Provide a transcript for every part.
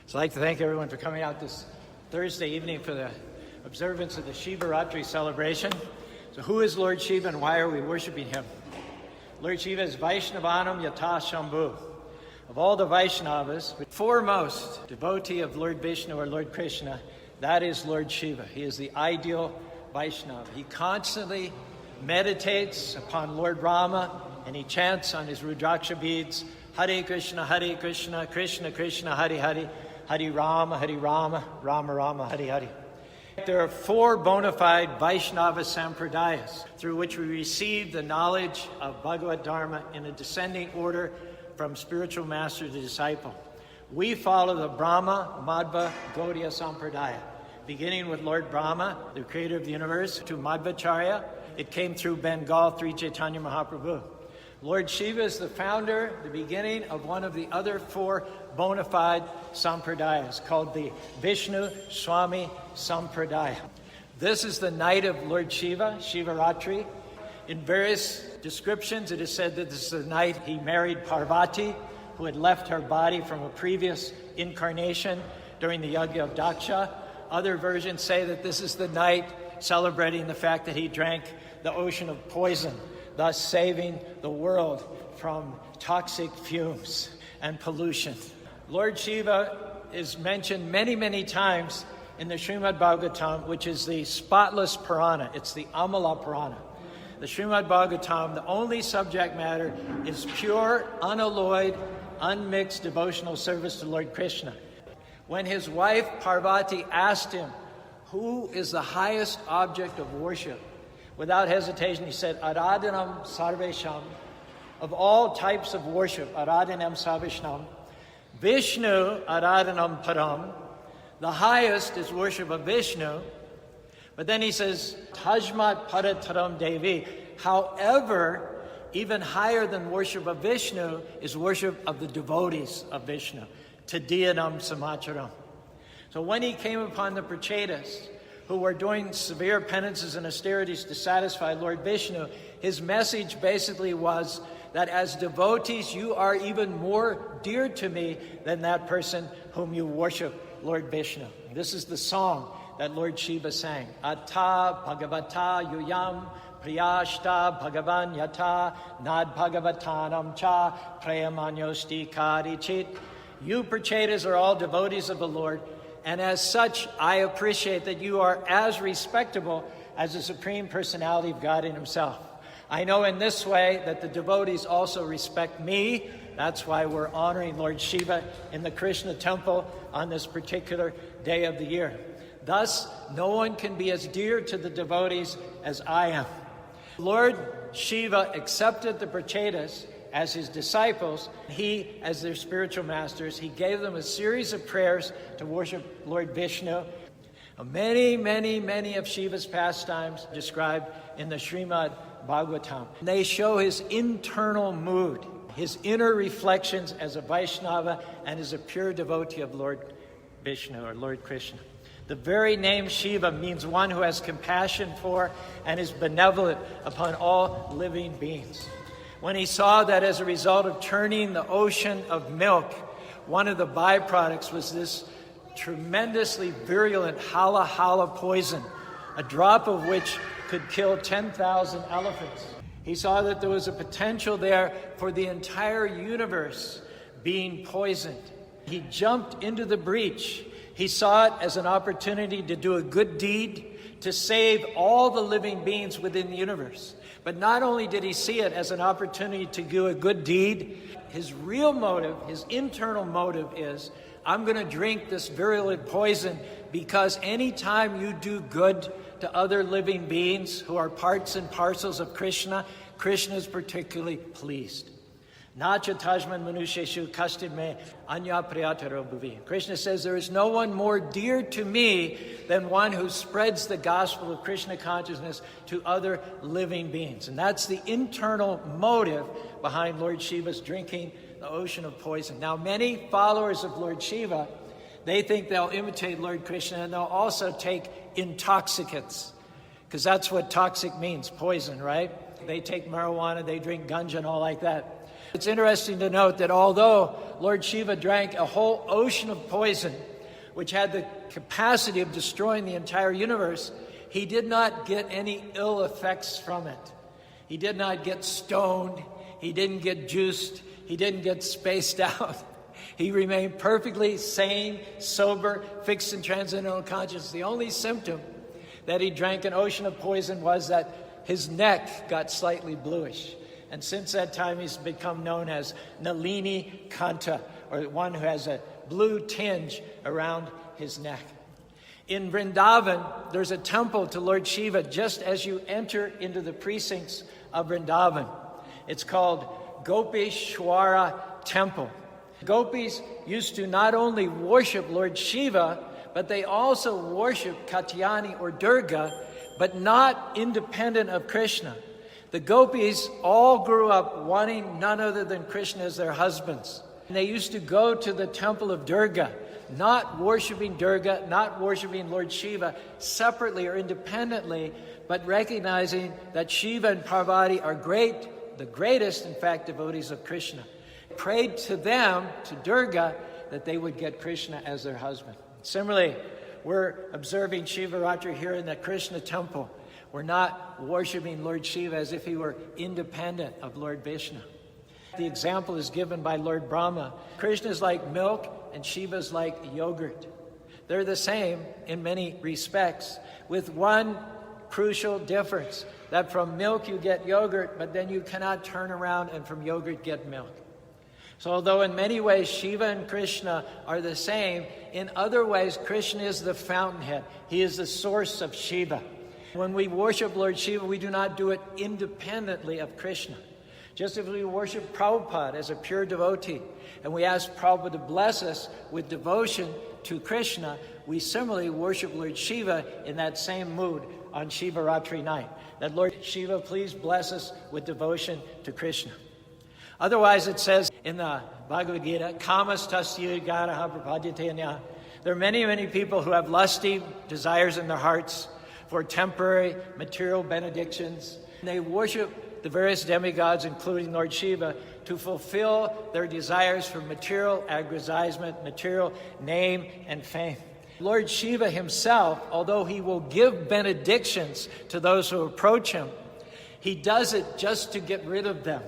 So I'd like to thank everyone for coming out this Thursday evening for the observance of the Shivaratri celebration. So who is Lord Shiva and why are we worshiping him? Lord Shiva is Vaishnavanam Yata Shambhu. Of all the Vaishnavas, the foremost devotee of Lord Vishnu or Lord Krishna, that is Lord Shiva. He is the ideal Vaishnava. He constantly meditates upon Lord Rama and he chants on his Rudraksha beads, Hare Krishna, Krishna Krishna, Hare Hare, Hare Rama, Rama Rama, Hare Hare. There are four bona fide Vaishnava Sampradayas through which we receive the knowledge of Bhagavad Dharma in a descending order from spiritual master to disciple. We follow the Brahma, Madhva, Gaudiya Sampradaya, beginning with Lord Brahma, the creator of the universe, to Madhvacharya. It came through Bengal, Sri Chaitanya Mahaprabhu. Lord Shiva is the founder, the beginning of one of the other four bona fide sampradayas called the Vishnu Swami Sampradaya. This is the night of Lord Shiva, Shivaratri. In various descriptions, it is said that this is the night he married Parvati, who had left her body from a previous incarnation during the Yajna of Daksha. Other versions say that this is the night celebrating the fact that he drank the ocean of poison, thus saving the world from toxic fumes and pollution. Lord Shiva is mentioned many, many times in the Srimad-Bhagavatam, which is the spotless Purana. It's the Amala Purana. The Srimad-Bhagavatam, the only subject matter is pure, unalloyed, unmixed devotional service to Lord Krishna. When his wife Parvati asked him, who is the highest object of worship? Without hesitation, he said, Aradhanam Sarvesham. Of all types of worship, Aradhanam Sarvesham. Vishnu Aradhanam Param. The highest is worship of Vishnu. But then he says, Tajmat Parataram Devi. However, even higher than worship of Vishnu is worship of the devotees of Vishnu. Tadiyanam Samacharam. So when he came upon the Prachetas, who were doing severe penances and austerities to satisfy Lord Vishnu, his message basically was that as devotees, you are even more dear to me than that person whom you worship, Lord Vishnu. This is the song that Lord Shiva sang. Atta Bhagavata Yuyam Priyashta Bhagavan Yata Nad Bhagavatanam Cha Prayamanyosti Kari Chit. You Prachetas are all devotees of the Lord, and as such, I appreciate that you are as respectable as the Supreme Personality of God in himself. I know in this way that the devotees also respect me. That's why we're honoring Lord Shiva in the Krishna temple on this particular day of the year. Thus, no one can be as dear to the devotees as I am. Lord Shiva accepted the Prachetas as his disciples. He, as their spiritual masters, he gave them a series of prayers to worship Lord Vishnu. Many of Shiva's pastimes described in the Srimad-Bhagavatam. They show his internal mood, his inner reflections as a Vaishnava and as a pure devotee of Lord Vishnu or Lord Krishna. The very name Shiva means one who has compassion for and is benevolent upon all living beings. When he saw that as a result of turning the ocean of milk, one of the byproducts was this tremendously virulent hala poison, a drop of which could kill 10,000 elephants. He saw that there was a potential there for the entire universe being poisoned. He jumped into the breach. He saw it as an opportunity to do a good deed, to save all the living beings within the universe. But not only did he see it as an opportunity to do a good deed, his real motive, his internal motive is, I'm going to drink this virulent poison because anytime you do good to other living beings who are parts and parcels of Krishna, Krishna is particularly pleased. Nacha tajman manusheshu kastid me anya priyataro bhuvi. Krishna says, there is no one more dear to me than one who spreads the gospel of Krishna consciousness to other living beings. And that's the internal motive behind Lord Shiva's drinking the ocean of poison. Now, many followers of Lord Shiva, they think they'll imitate Lord Krishna and they'll also take intoxicants. Because that's what toxic means, poison, right? They take marijuana, they drink ganja and all like that. It's interesting to note that although Lord Shiva drank a whole ocean of poison, which had the capacity of destroying the entire universe, he did not get any ill effects from it. He did not get stoned. He didn't get juiced. He didn't get spaced out. He remained perfectly sane, sober, fixed in transcendental consciousness. The only symptom that he drank an ocean of poison was that his neck got slightly bluish. And since that time, he's become known as Nalini Kanta, or one who has a blue tinge around his neck. In Vrindavan, there's a temple to Lord Shiva just as you enter into the precincts of Vrindavan. It's called Gopishwara Temple. Gopis used to not only worship Lord Shiva, but they also worship Katyayani or Durga, but not independent of Krishna. The gopis all grew up wanting none other than Krishna as their husbands. And they used to go to the temple of Durga, not worshiping Durga, not worshiping Lord Shiva separately or independently, but recognizing that Shiva and Parvati are the greatest, in fact, devotees of Krishna. Prayed to them, to Durga, that they would get Krishna as their husband. Similarly, we're observing Shivaratri here in the Krishna temple. We're not worshiping Lord Shiva as if he were independent of Lord Vishnu. The example is given by Lord Brahma. Krishna is like milk and Shiva is like yogurt. They're the same in many respects, with one crucial difference, that from milk you get yogurt, but then you cannot turn around and from yogurt get milk. So although in many ways Shiva and Krishna are the same, in other ways Krishna is the fountainhead. He is the source of Shiva. When we worship Lord Shiva, we do not do it independently of Krishna. Just as we worship Prabhupada as a pure devotee, and we ask Prabhupada to bless us with devotion to Krishna, we similarly worship Lord Shiva in that same mood on Shivaratri night. That Lord Shiva, please bless us with devotion to Krishna. Otherwise, it says in the Bhagavad Gita, Kamas tasya garaha prapadyatenya. There are many, many people who have lusty desires in their hearts for temporary material benedictions. They worship the various demigods, including Lord Shiva, to fulfill their desires for material aggrandizement, material name and fame. Lord Shiva himself, although he will give benedictions to those who approach him, he does it just to get rid of them.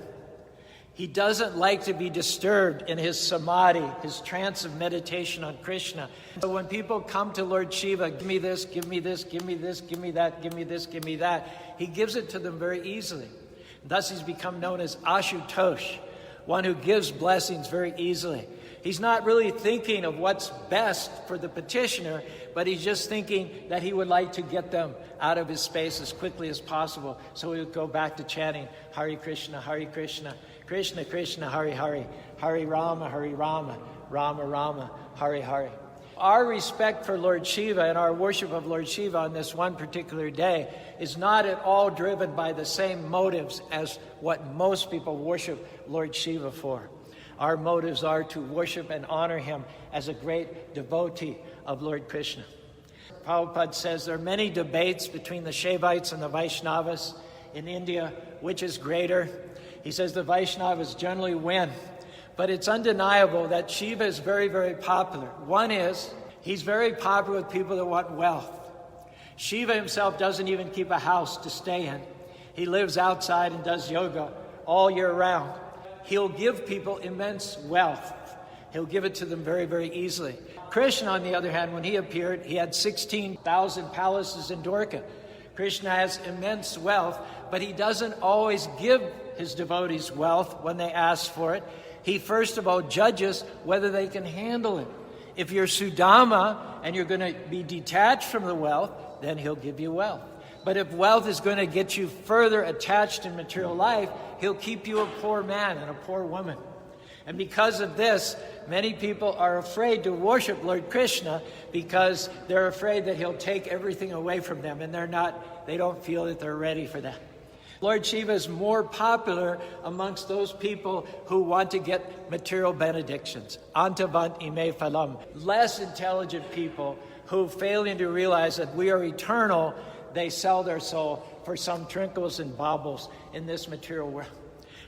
He doesn't like to be disturbed in his samadhi, his trance of meditation on Krishna. So when people come to Lord Shiva, give me this, give me this, give me this, give me that, give me this, give me that, he gives it to them very easily. Thus he's become known as Ashutosh, one who gives blessings very easily. He's not really thinking of what's best for the petitioner, but he's just thinking that he would like to get them out of his space as quickly as possible. So he would go back to chanting Hare Krishna, Krishna Krishna, Hare Hare, Hare Rama, Rama Rama, Hare Hare. Our respect for Lord Shiva and our worship of Lord Shiva on this one particular day is not at all driven by the same motives as what most people worship Lord Shiva for. Our motives are to worship and honor him as a great devotee of Lord Krishna. Prabhupada says there are many debates between the Shaivites and the Vaishnavas in India, which is greater. He says the Vaishnavas generally win, but it's undeniable that Shiva is very, very popular. One is, he's very popular with people that want wealth. Shiva himself doesn't even keep a house to stay in. He lives outside and does yoga all year round. He'll give people immense wealth. He'll give it to them very, very easily. Krishna, on the other hand, when he appeared, he had 16,000 palaces in Dwarka. Krishna has immense wealth, but he doesn't always give his devotees wealth when they ask for it. He first of all judges whether they can handle it. If you're Sudama and you're going to be detached from the wealth, then he'll give you wealth. But if wealth is going to get you further attached in material life, he'll keep you a poor man and a poor woman. And because of this, many people are afraid to worship Lord Krishna because they're afraid that he'll take everything away from them, and they don't feel that they're ready for that. Lord Shiva is more popular amongst those people who want to get material benedictions. Antavant ime phalam. Less intelligent people who, failing to realize that we are eternal, they sell their soul for some trinkles and baubles in this material world.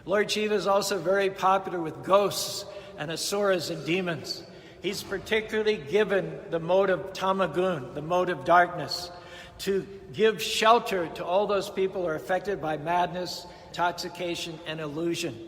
Lord Shiva is also very popular with ghosts and asuras and demons. He's particularly given the mode of tamagun, the mode of darkness, to give shelter to all those people who are affected by madness, intoxication, and illusion.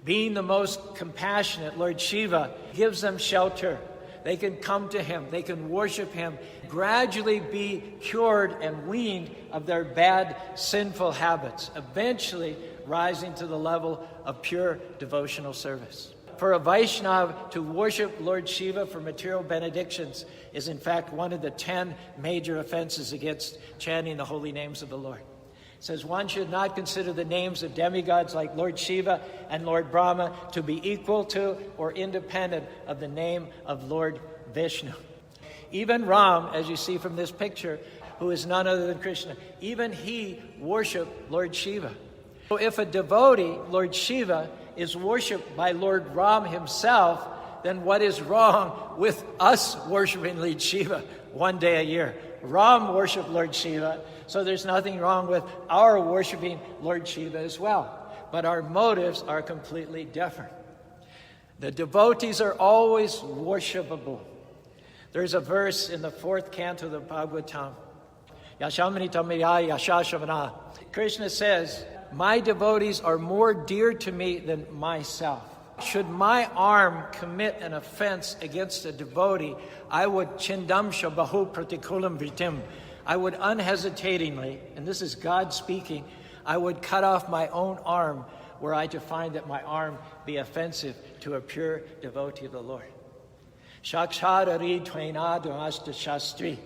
Being the most compassionate, Lord Shiva gives them shelter. They can come to him, they can worship him, gradually be cured and weaned of their bad, sinful habits, eventually rising to the level of pure devotional service. For a Vaishnava to worship Lord Shiva for material benedictions is in fact one of the 10 major offenses against chanting the holy names of the Lord. It says one should not consider the names of demigods like Lord Shiva and Lord Brahma to be equal to or independent of the name of Lord Vishnu. Even Ram, as you see from this picture, who is none other than Krishna, even he worshiped Lord Shiva. So if a devotee, Lord Shiva, is worshipped by Lord Ram himself, then what is wrong with us worshiping Lord Shiva one day a year? Ram worshiped Lord Shiva, so there's nothing wrong with our worshiping Lord Shiva as well. But our motives are completely different. The devotees are always worshipable. There's a verse in the 4th canto of the Bhagavatam. Yashamritamaya yashashavana. Krishna says, my devotees are more dear to me than myself. Should my arm commit an offense against a devotee, I would chindamsha bahu pratikulam vritim. I would unhesitatingly, and this is God speaking, I would cut off my own arm were I to find that my arm be offensive to a pure devotee of the Lord. Shakshadari tvainadu ashta shastri.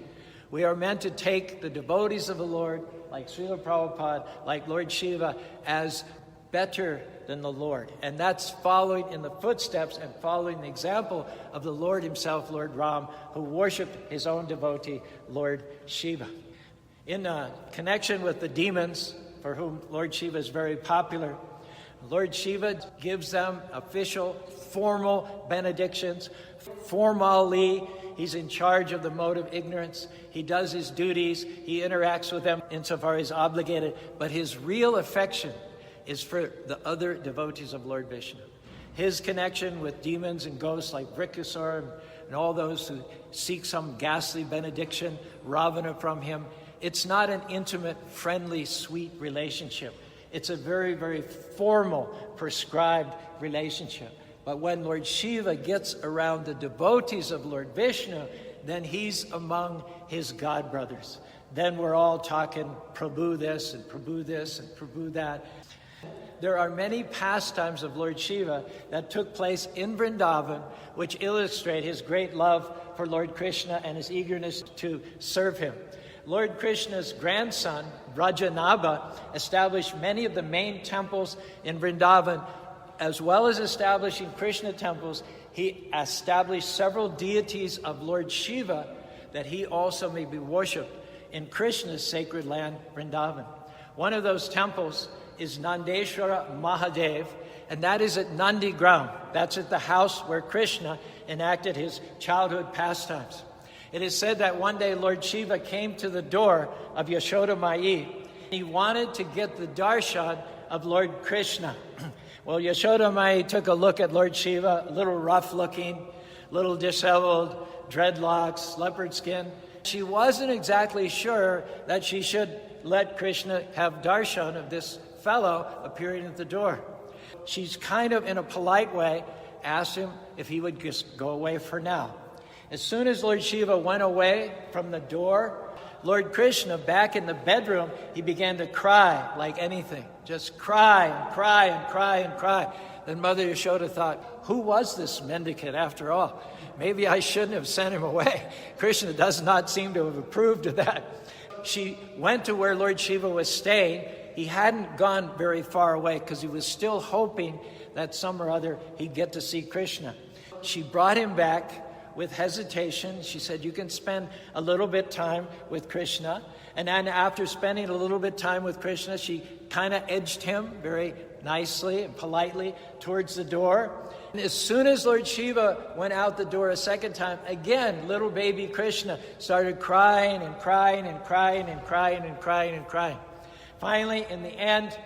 We are meant to take the devotees of the Lord, like Srila Prabhupada, like Lord Shiva, as better than the Lord. And that's following in the footsteps and following the example of the Lord himself, Lord Ram, who worshipped his own devotee, Lord Shiva. In connection with the demons, for whom Lord Shiva is very popular, Lord Shiva gives them official, formal benedictions. Formally, he's in charge of the mode of ignorance. He does his duties. He interacts with them insofar as obligated. But his real affection is for the other devotees of Lord Vishnu. His connection with demons and ghosts like Vrikasura and all those who seek some ghastly benediction, Ravana from him, it's not an intimate, friendly, sweet relationship. It's a very, very formal, prescribed relationship. But when Lord Shiva gets around the devotees of Lord Vishnu, then he's among his god brothers. Then we're all talking Prabhu this and Prabhu this and Prabhu that. There are many pastimes of Lord Shiva that took place in Vrindavan, which illustrate his great love for Lord Krishna and his eagerness to serve him. Lord Krishna's grandson, Vajranabha, established many of the main temples in Vrindavan. As well as establishing Krishna temples, he established several deities of Lord Shiva that he also may be worshipped in Krishna's sacred land, Vrindavan. One of those temples is Nandeshwara Mahadev, and that is at Nandi Ground. That's at the house where Krishna enacted his childhood pastimes. It is said that one day Lord Shiva came to the door of Yashoda Mai. He wanted to get the darshan of Lord Krishna. Well, Yashoda Mai took a look at Lord Shiva, a little rough looking, little disheveled, dreadlocks, leopard skin. She wasn't exactly sure that she should let Krishna have darshan of this fellow appearing at the door. She's kind of, in a polite way, asked him if he would just go away for now. As soon as Lord Shiva went away from the door, Lord Krishna, back in the bedroom, he began to cry like anything. Just cry and cry and cry and cry. Then Mother Yashoda thought, who was this mendicant after all? Maybe I shouldn't have sent him away. Krishna does not seem to have approved of that. She went to where Lord Shiva was staying. He hadn't gone very far away because he was still hoping that some or other he'd get to see Krishna. She brought him back with hesitation. She said, you can spend a little bit time with Krishna. And then after spending a little bit time with Krishna, she kind of edged him very nicely and politely towards the door. And as soon as Lord Shiva went out the door a second time, again, little baby Krishna started crying and crying and crying and crying and crying and crying. Finally, in the end,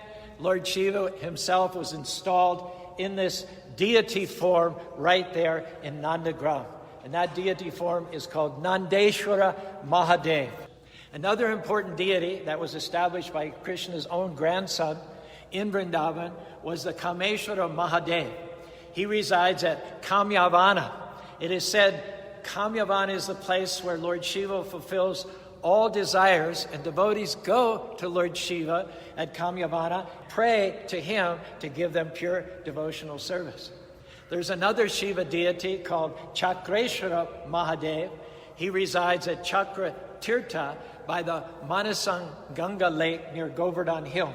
Lord Shiva himself was installed in this deity form right there in Nandagram. And that deity form is called Nandeshwara Mahadev. Another important deity that was established by Krishna's own grandson in Vrindavan was the Kameshwara Mahadev. He resides at Kamyavana. It is said Kamyavana is the place where Lord Shiva fulfills all desires, and devotees go to Lord Shiva at Kamyavana, pray to him to give them pure devotional service. There's another Shiva deity called Chakreshwara Mahadev. He resides at Chakra Tirtha by the Manasang Ganga Lake near Govardhan Hill.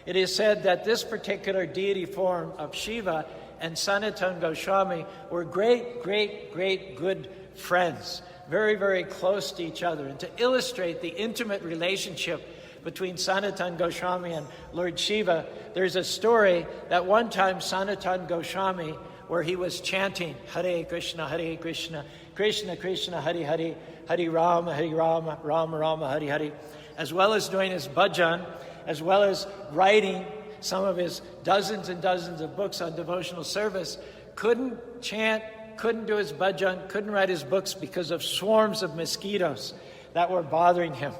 It is said that this particular deity form of Shiva and Sanatana Goswami were great good friends, very, very close to each other. And to illustrate the intimate relationship between Sanatana Goswami and Lord Shiva, there's a story that one time Sanatana Goswami, where he was chanting Hare Krishna, Krishna Krishna, Hare Hare, Hare Rama, Rama Rama, Hare Hare, as well as doing his bhajan, as well as writing some of his dozens and dozens of books on devotional service, couldn't chant, couldn't do his bhajan, couldn't write his books because of swarms of mosquitoes that were bothering him.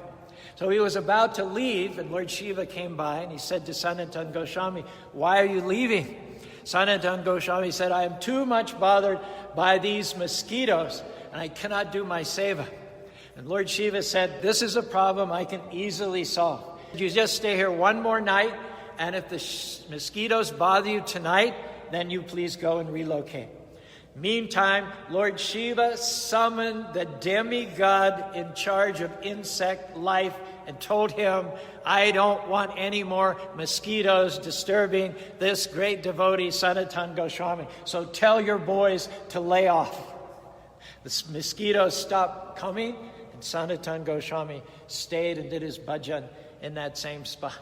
So he was about to leave, and Lord Shiva came by, and he said to Sanatana Goswami, "Why are you leaving?" Sanatana Goswami said, "I am too much bothered by these mosquitoes, and I cannot do my seva." And Lord Shiva said, "This is a problem I can easily solve. You just stay here one more night, and if the mosquitoes bother you tonight, then you please go and relocate." Meantime, Lord Shiva summoned the demigod in charge of insect life and told him, "I don't want any more mosquitoes disturbing this great devotee, Sanatana Goswami. So tell your boys to lay off." The mosquitoes stopped coming, and Sanatana Goswami stayed and did his bhajan in that same spot.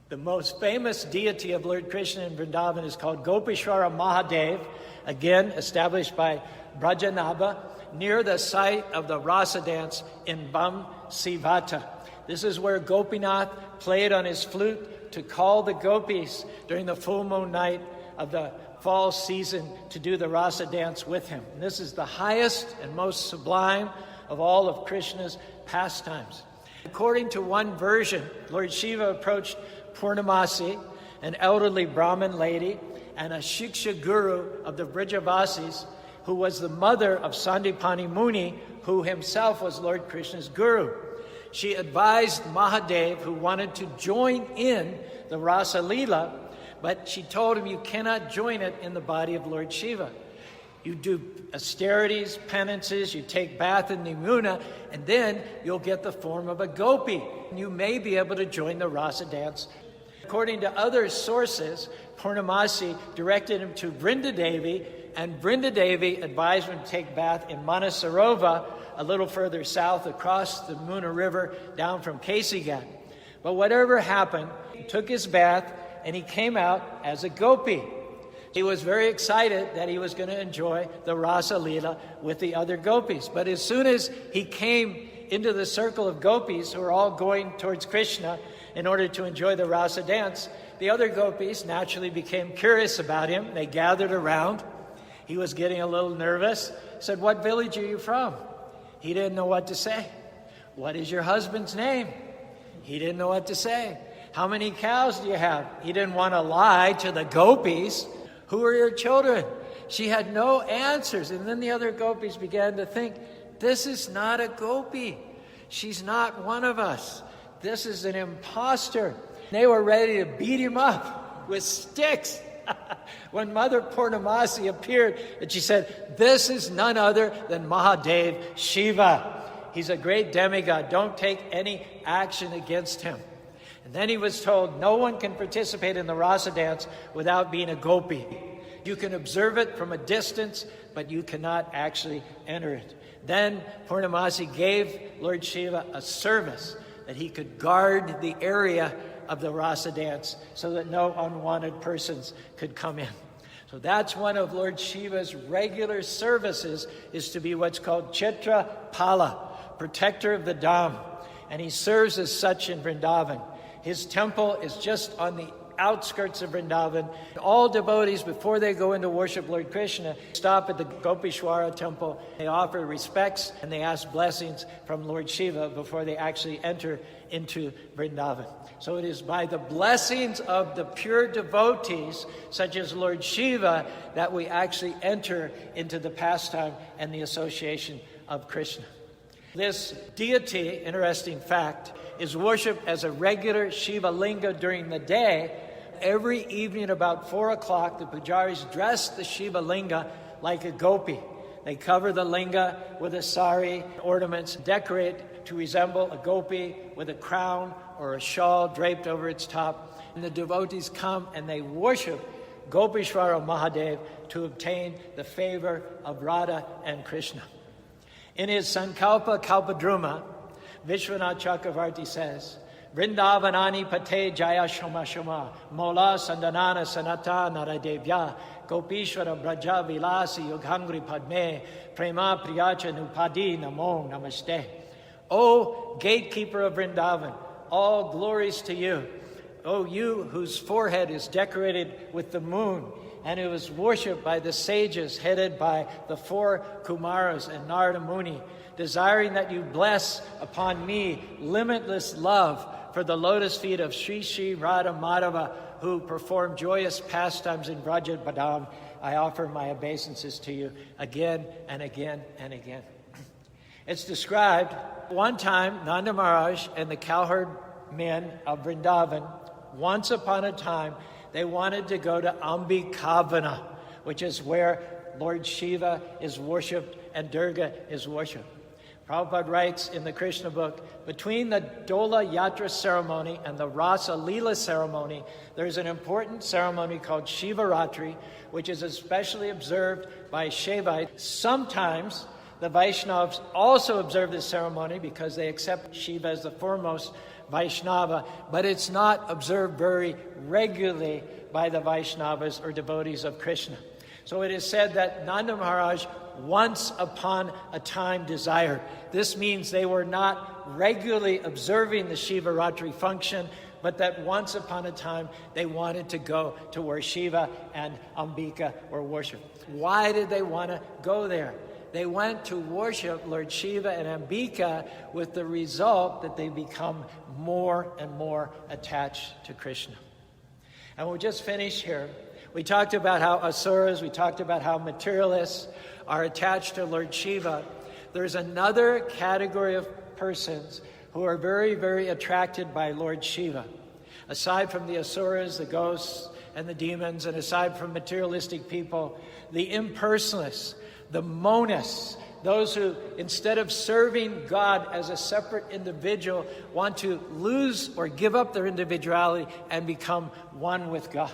The most famous deity of Lord Krishna in Vrindavan is called Gopeshwara Mahadev, again established by Vajranabha, near the site of the rasa dance in Sivata. This is where Gopinath played on his flute to call the gopis during the full moon night of the fall season to do the rasa dance with him. And this is the highest and most sublime of all of Krishna's pastimes. According to one version, Lord Shiva approached Purnamasi, an elderly Brahmin lady, and a Shiksha guru of the Vrajavasis, who was the mother of Sandipani Muni, who himself was Lord Krishna's guru. She advised Mahadev, who wanted to join in the Rasa Leela, but she told him, "You cannot join it in the body of Lord Shiva. You do austerities, penances, you take bath in the Yamuna, and then you'll get the form of a gopi. You may be able to join the rasa dance." According to other sources, Purnamasi directed him to Vrindadevi, and Vrindadevi advised him to take bath in Manasarova, a little further south across the Muna River down from Kesigat. But whatever happened, he took his bath and he came out as a gopi. He was very excited that he was going to enjoy the Rasa Leela with the other gopis. But as soon as he came into the circle of gopis who were all going towards Krishna in order to enjoy the Rasa dance, the other gopis naturally became curious about him. They gathered around. He was getting a little nervous. Said, "What village are you from?" He didn't know what to say. "What is your husband's name?" He didn't know what to say. "How many cows do you have?" He didn't want to lie to the gopis. "Who are your children?" She had no answers. And then the other gopis began to think, this is not a gopi. She's not one of us. This is an imposter. They were ready to beat him up with sticks. When Mother Purnamasi appeared, and she said, "This is none other than Mahadev Shiva. He's a great demigod. Don't take any action against him." And then he was told, no one can participate in the rasa dance without being a gopi. You can observe it from a distance, but you cannot actually enter it. Then Purnamasi gave Lord Shiva a service that he could guard the area of the rasa dance so that no unwanted persons could come in. So that's one of Lord Shiva's regular services, is to be what's called Chitra Pala, protector of the Dham. And he serves as such in Vrindavan. His temple is just on the outskirts of Vrindavan. All devotees, before they go in to worship Lord Krishna, stop at the Gopishwara temple. They offer respects and they ask blessings from Lord Shiva before they actually enter into Vrindavan. So it is by the blessings of the pure devotees, such as Lord Shiva, that we actually enter into the pastime and the association of Krishna. This deity, interesting fact, is worshipped as a regular Shiva linga during the day. Every evening about 4 o'clock, the pujaris dress the Shiva linga like a gopi. They cover the linga with a sari, ornaments, decorate to resemble a gopi with a crown or a shawl draped over its top. And the devotees come and they worship Gopishwara Mahadev to obtain the favor of Radha and Krishna. In his Sankalpa Kalpadruma, Vishwanath Chakravarti says, Vrindavanani pate jaya shoma shoma, mola sandanana sanata naradevya, Gopishwara Vraja vilasi yughangri padme, prema priyacha nupadi namo namaste. O gatekeeper of Vrindavan, all glories to you. O you whose forehead is decorated with the moon, and who is worshipped by the sages headed by the 4 Kumaras and Narada Muni, desiring that you bless upon me limitless love for the lotus feet of Sri Sri Radha Madhava, who perform joyous pastimes in Vajranabha, I offer my obeisances to you again and again and again. It's described, one time Nanda Maharaj and the cowherd men of Vrindavan, once upon a time, they wanted to go to Ambikavana, which is where Lord Shiva is worshipped and Durga is worshipped. Prabhupada writes in the Krishna book, between the Dola Yatra ceremony and the Rasa Leela ceremony, there's an important ceremony called Shivaratri, which is especially observed by Shaivites. Sometimes the Vaishnavas also observe this ceremony because they accept Shiva as the foremost Vaishnava, but it's not observed very regularly by the Vaishnavas or devotees of Krishna. So it is said that Nanda Maharaj once upon a time desired. This means they were not regularly observing the Shivaratri function, but that once upon a time they wanted to go to where Shiva and Ambika were worshipped. Why did they want to go there? They went to worship Lord Shiva and Ambika with the result that they become more and more attached to Krishna. And we'll just finish here. We talked about how asuras, we talked about how materialists are attached to Lord Shiva. There's another category of persons who are very, very attracted by Lord Shiva. Aside from the asuras, the ghosts, and the demons, and aside from materialistic people, the impersonalists, the monists, those who, instead of serving God as a separate individual, want to lose or give up their individuality and become one with God.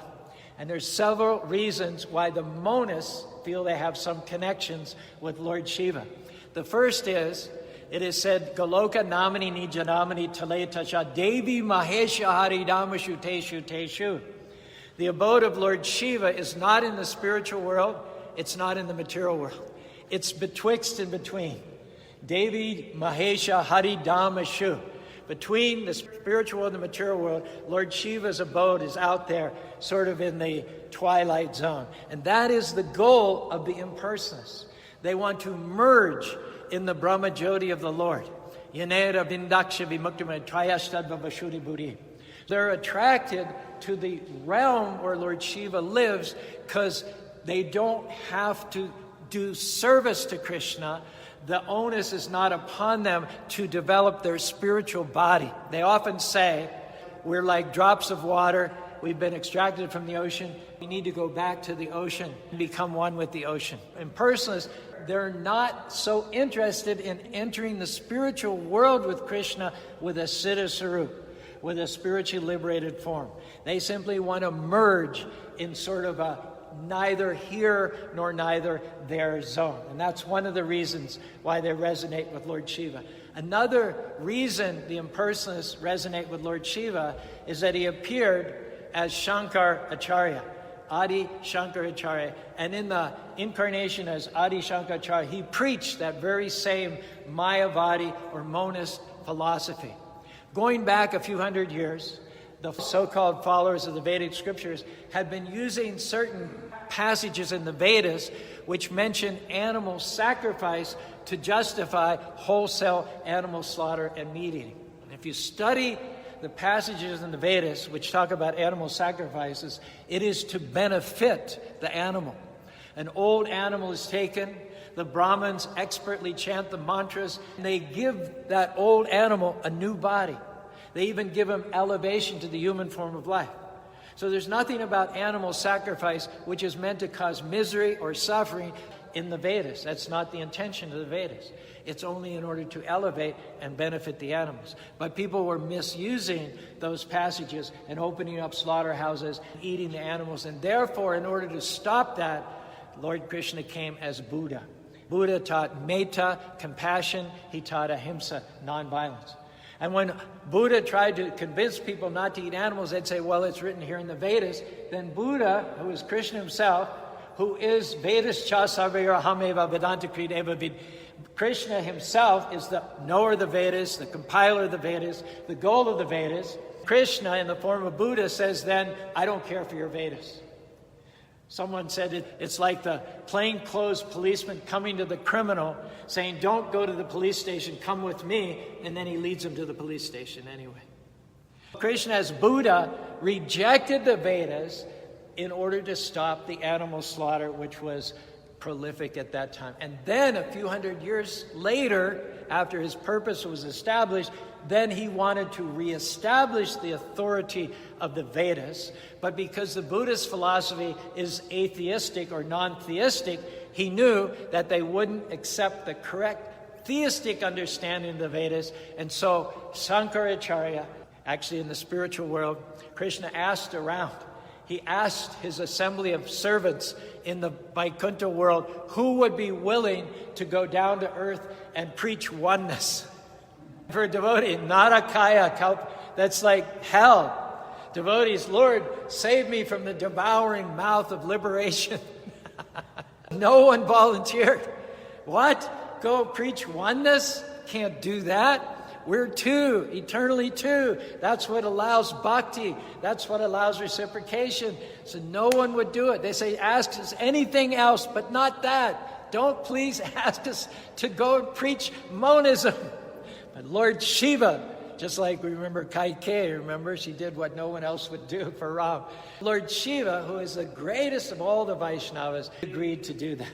And there's several reasons why the monists feel they have some connections with Lord Shiva. The first is, it is said, Galoka namani nijanamani taletasha devi mahesha haridamashu teshu teshu. The abode of Lord Shiva is not in the spiritual world, it's not in the material world. It's betwixt and between. Devi Mahesha Haridamashu. Between the spiritual world and the material world, Lord Shiva's abode is out there, sort of in the twilight zone. And that is the goal of the impersonalists. They want to merge in the Brahma Jyoti of the Lord. Yanera Vindaksha Vimuktamana Trayashtadva Vashuri Buddhi. They're attracted to the realm where Lord Shiva lives because they don't have to do service to Krishna. The onus is not upon them to develop their spiritual body. They often say, we're like drops of water. We've been extracted from the ocean. We need to go back to the ocean and become one with the ocean. Impersonalists, they're not so interested in entering the spiritual world with Krishna with a siddha sarup, with a spiritually liberated form. They simply want to merge in sort of a neither here nor neither there zone. And that's one of the reasons why they resonate with Lord Shiva. Another reason the impersonalists resonate with Lord Shiva is that he appeared as Shankar Acharya, Adi Shankar Acharya. And in the incarnation as Adi Shankar Acharya, he preached that very same Mayavadi or monist philosophy. Going back a few hundred years, The so-called followers of the Vedic scriptures had been using certain passages in the Vedas which mention animal sacrifice to justify wholesale animal slaughter and meat eating. And if you study the passages in the Vedas which talk about animal sacrifices, it is to benefit the animal. An old animal is taken, the Brahmins expertly chant the mantras, and they give that old animal a new body. They even give him elevation to the human form of life. So there's nothing about animal sacrifice which is meant to cause misery or suffering in the Vedas. That's not the intention of the Vedas. It's only in order to elevate and benefit the animals. But people were misusing those passages and opening up slaughterhouses, eating the animals. And therefore, in order to stop that, Lord Krishna came as Buddha. Buddha taught metta, compassion. He taught ahimsa, nonviolence. And when Buddha tried to convince people not to eat animals, they'd say, well, it's written here in the Vedas. Then Buddha, who is Krishna himself, who is Vedas cha sarvera hameva vedanta krideva vid. Krishna himself is the knower of the Vedas, the compiler of the Vedas, the goal of the Vedas. Krishna, in the form of Buddha, says then, I don't care for your Vedas. Someone said it's like the plainclothes policeman coming to the criminal saying, don't go to the police station, come with me, and then he leads him to the police station anyway. Krishna, as Buddha, rejected the Vedas in order to stop the animal slaughter, which was prolific at that time. And then a few hundred years later, after his purpose was established, then he wanted to reestablish the authority of the Vedas. But because the Buddhist philosophy is atheistic or non-theistic, he knew that they wouldn't accept the correct theistic understanding of the Vedas. And so Shankaracharya, actually in the spiritual world, Krishna asked around. He asked his assembly of servants in the Vaikuntha world who would be willing to go down to earth and preach oneness. For a devotee, Narakaya, that's like hell. Devotees, Lord, save me from the devouring mouth of liberation. No one volunteered. What? Go preach oneness? Can't do that. We're two, eternally two. That's what allows bhakti. That's what allows reciprocation. So no one would do it. They say, ask us anything else, but not that. Don't please ask us to go and preach monism. But Lord Shiva, just like we remember Kaikeyi, remember, she did what no one else would do for Ram. Lord Shiva, who is the greatest of all the Vaishnavas, agreed to do that.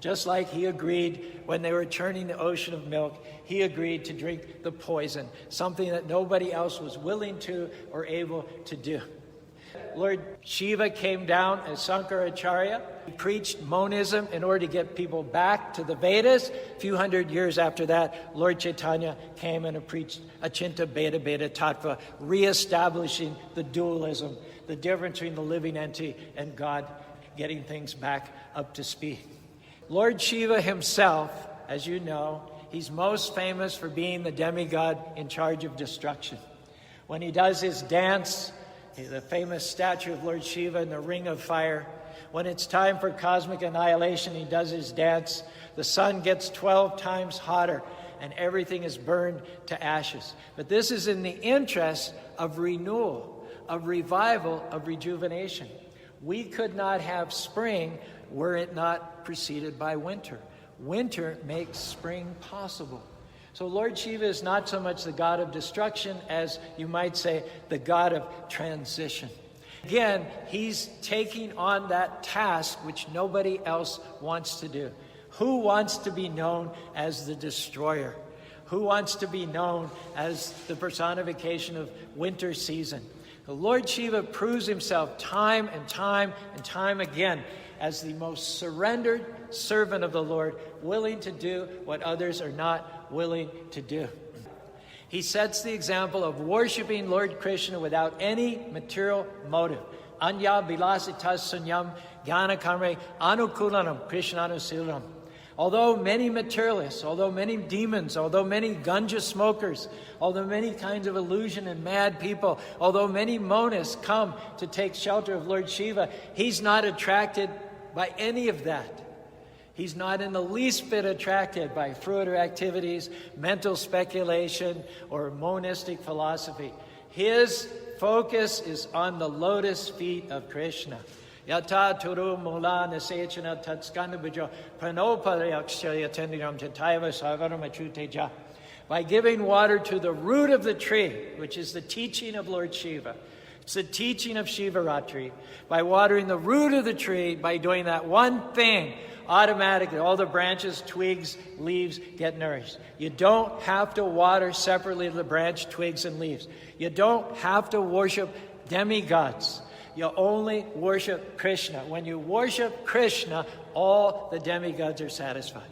Just like he agreed when they were churning the ocean of milk, he agreed to drink the poison, something that nobody else was willing to or able to do. Lord Shiva came down as Shankaracharya. He preached monism in order to get people back to the Vedas. A few hundred years after that, Lord Chaitanya came and preached Achinta Bheda Bheda Tattva, reestablishing the dualism, the difference between the living entity and God, getting things back up to speed. Lord Shiva himself, as you know, he's most famous for being the demigod in charge of destruction. When he does his dance, the famous statue of Lord Shiva in the ring of fire, when it's time for cosmic annihilation, he does his dance. The sun gets 12 times hotter and everything is burned to ashes. But this is in the interest of renewal, of revival, of rejuvenation. We could not have spring were it not preceded by winter. Winter makes spring possible. So Lord Shiva is not so much the god of destruction as, you might say, the god of transition. Again, he's taking on that task which nobody else wants to do. Who wants to be known as the destroyer? Who wants to be known as the personification of winter season? The Lord Shiva proves himself time and time and time again as the most surrendered servant of the Lord, willing to do what others are not willing to do. He sets the example of worshiping Lord Krishna without any material motive. Anya bilasitas sunyam jnana karme anukulanam krishnanusiliram. Although many materialists, although many demons, although many ganja smokers, although many kinds of illusion and mad people, although many monists come to take shelter of Lord Shiva, he's not attracted by any of that. He's not in the least bit attracted by fruitive activities, mental speculation, or monistic philosophy. His focus is on the lotus feet of Krishna. Yata turu mula nasechana tatskanda bujo pranoparayaksha yatendiram tataiva sarvaram achuteja. By giving water to the root of the tree, which is the teaching of Lord Shiva. It's the teaching of Shivaratri. By watering the root of the tree, by doing that one thing, automatically all the branches, twigs, leaves get nourished. You don't have to water separately the branch, twigs, and leaves. You don't have to worship demigods. You only worship Krishna. When you worship Krishna, all the demigods are satisfied.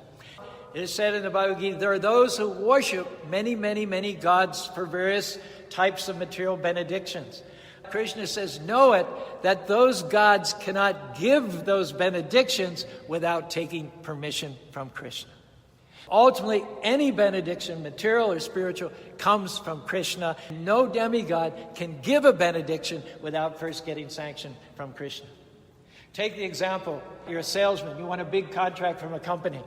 It is said in the Bhagavad Gita, there are those who worship many, many, many gods for various types of material benedictions. Krishna says, know it, that those gods cannot give those benedictions without taking permission from Krishna. Ultimately, any benediction, material or spiritual, comes from Krishna. No demigod can give a benediction without first getting sanction from Krishna. Take the example, you're a salesman, you want a big contract from a company.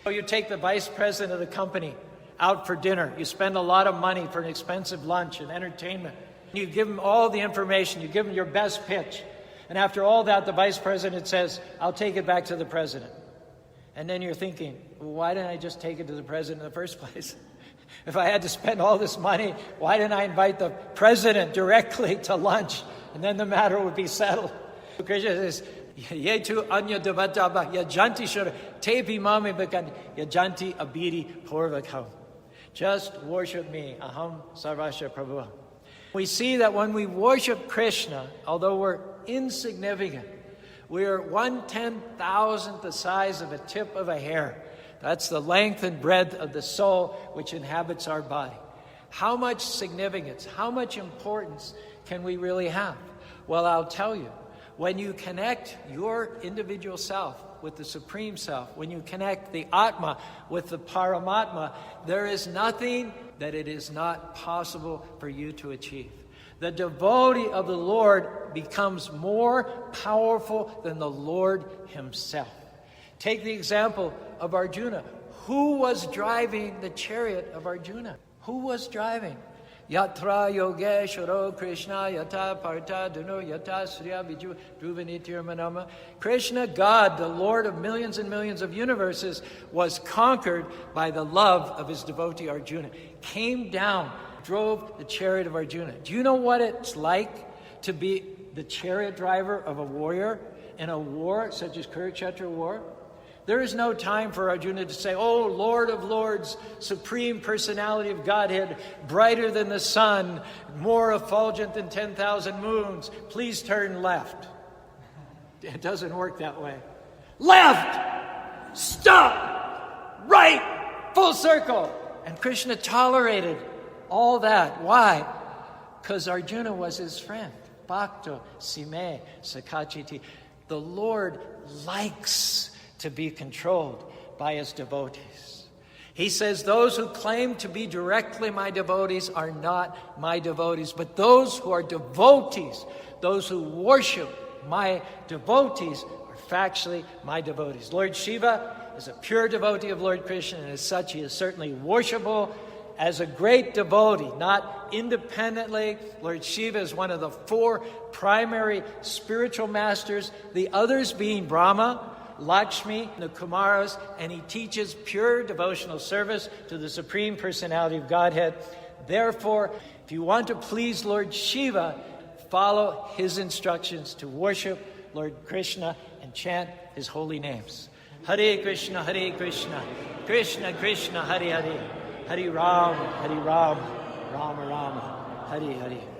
So you take the vice president of the company out for dinner. You spend a lot of money for an expensive lunch and entertainment. You give him all the information. You give him your best pitch. And after all that, the vice president says, I'll take it back to the president. And then you're thinking, well, why didn't I just take it to the president in the first place? If I had to spend all this money, why didn't I invite the president directly to lunch? And then the matter would be settled. Krishna says, Yetu anya devataba yajanti shura tepi mami bekan yajanti abidi porvakam. Just worship me. Aham sarvasya prabhu. We see that when we worship Krishna, although we're insignificant, we are 1/10,000th the size of a tip of a hair. That's the length and breadth of the soul which inhabits our body. How much significance, how much importance can we really have? Well, I'll tell you, when you connect your individual self with the Supreme Self, when you connect the Atma with the Paramatma, there is nothing that it is not possible for you to achieve. The devotee of the Lord becomes more powerful than the Lord himself. Take the example of Arjuna. Who was driving the chariot of Arjuna? Who was driving? Yatra Yogeshwaro Krishna Yata Parta Duno Yata Sriya Viju Dhruvanitiramanama. Krishna, God, the Lord of millions and millions of universes, was conquered by the love of his devotee Arjuna. Came down, drove the chariot of Arjuna. Do you know what it's like to be the chariot driver of a warrior in a war such as Kurukshetra war? There is no time for Arjuna to say, oh, Lord of Lords, Supreme Personality of Godhead, brighter than the sun, more effulgent than 10,000 moons, please turn left. It doesn't work that way. Left! Stop! Right! Full circle! And Krishna tolerated all that. Why? Because Arjuna was his friend. Bhakto, Sime, Sakachiti. The Lord likes to be controlled by his devotees. He says, those who claim to be directly my devotees are not my devotees, but those who are devotees, those who worship my devotees, are factually my devotees. Lord Shiva is a pure devotee of Lord Krishna, and as such he is certainly worshipable as a great devotee, not independently. Lord Shiva is one of the 4 primary spiritual masters, the others being Brahma, Lakshmi, the Kumaras, and he teaches pure devotional service to the Supreme Personality of Godhead. Therefore, if you want to please Lord Shiva, follow his instructions to worship Lord Krishna and chant his holy names. Hare Krishna, Krishna Krishna, Hare Hare, Hare Ram, Rama Rama, Hare Hare.